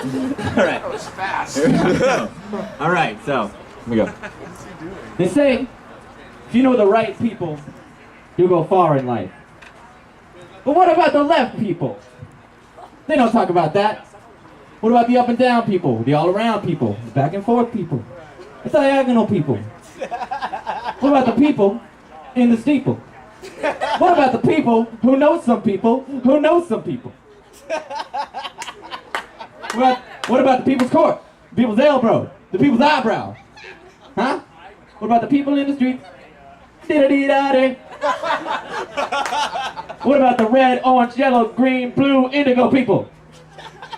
All right. That was fast. All right, so here we go. They say, if you know the right people, you'll go far in life. But what about the left people? They don't talk about that. What about the up and down people, the all around people, the back and forth people, the diagonal people? What about the people in the steeple? What about the people who know some people who know some people? What about the people's court, the people's elbow, the people's eyebrow? Huh? What about the people in the street? Dee-da-dee-da-dee. What about the red, orange, yellow, green, blue, indigo people?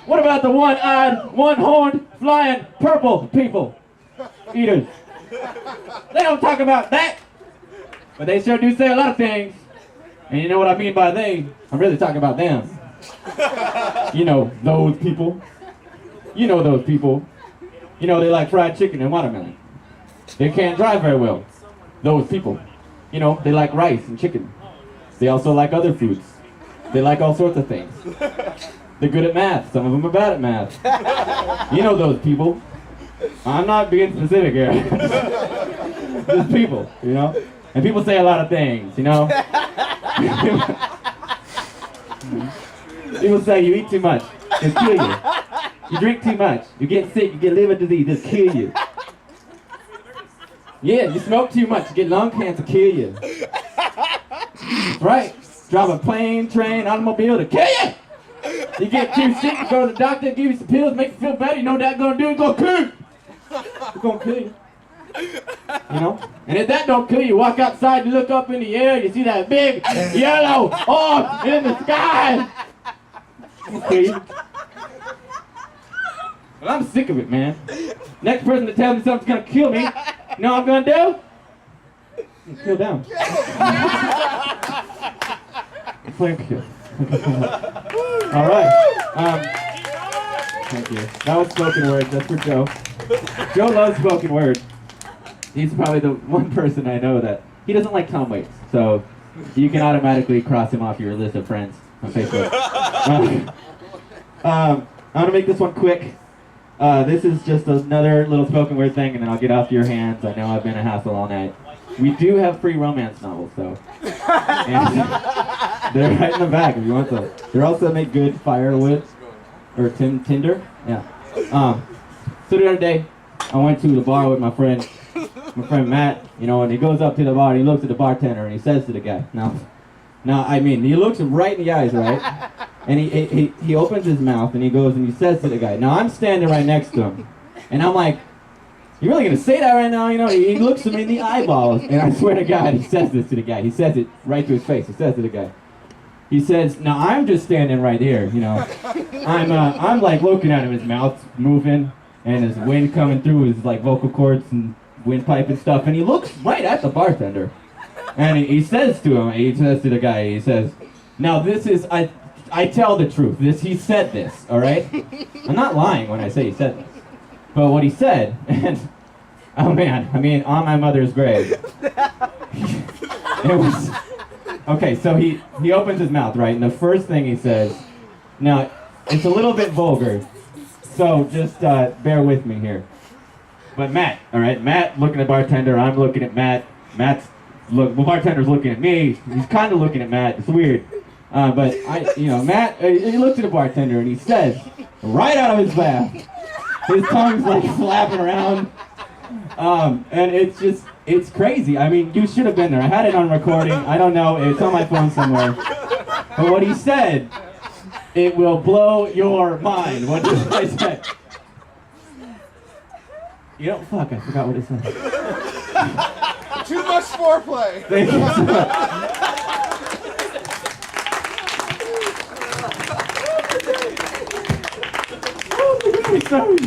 What about the one-eyed, one-horned, flying, purple people? Eaters. They don't talk about that. But they sure do say a lot of things. And you know what I mean by they? I'm really talking about them. You know, those people. You know those people. You know they like fried chicken and watermelon. They can't drive very well. Those people. You know, they like rice and chicken. They also like other foods. They like all sorts of things. They're good at math. Some of them are bad at math. You know those people. I'm not being specific here. Just people, you know? And people say a lot of things, you know? People say you eat too much, it'll kill you. You drink too much, you get sick, you get liver disease, it'll kill you. Yeah, you smoke too much, you get lung cancer, kill you. Right? Drive a plane, train, automobile to kill you. You get too sick, you go to the doctor, give you some pills, make you feel better. You know what that's gonna do? It's gonna kill you. It's gonna kill you. You know? And if that don't kill you, walk outside, you look up in the air, you see that big yellow orb in the sky. It'll kill you. Well, I'm sick of it, man. Next person that tells me something's gonna kill me, you know what I'm gonna do? I'm gonna kill them. Flame kill. All right. Thank you. That was spoken word. That's for Joe. Joe loves spoken word. He's probably the one person I know that he doesn't like Tom Waits. So you can automatically cross him off your list of friends on Facebook. I'm gonna make this one quick. This is just another little spoken word thing, and then I'll get off your hands. I know I've been a hassle all night. We do have free romance novels, though. And they're right in the back if you want to. They also make good firewood or tinder. Yeah. So the other day, I went to the bar with my friend Matt. You know, and he goes up to the bar and he looks at the bartender and he says to the guy, now, I mean, he looks him right in the eyes, right? And he opens his mouth and he goes and he says to the guy. Now I'm standing right next to him, and I'm like, you really gonna say that right now? You know, he looks him in the eyeballs, and I swear to God, he says this to the guy. He says it right to his face. He says to the guy. He says, "Now I'm just standing right here. You know, I'm like looking at him. His mouth's moving, and his wind coming through his like vocal cords and windpipe and stuff. And he looks right at the bartender, and he says to him. He says to the guy. He says, "Now this is I tell the truth. He said this. All right. I'm not lying when I say he said this." But what he said, and oh man, I mean, on my mother's grave, it was, okay, so he opens his mouth, right, and the first thing he says, now, it's a little bit vulgar, so just bear with me here. But Matt, all right, Matt looking at bartender, I'm looking at Matt, the bartender's looking at me, he's kind of looking at Matt, it's weird. But Matt, he looks at the bartender and he says, right out of his mouth, his tongue's like flapping around, and it's crazy. I mean, you should have been there. I had it on recording. I don't know. It's on my phone somewhere. But what he said, it will blow your mind. What did I say? You know, fuck, I forgot what it said. Too much foreplay. Thank you so much. Oh, sorry.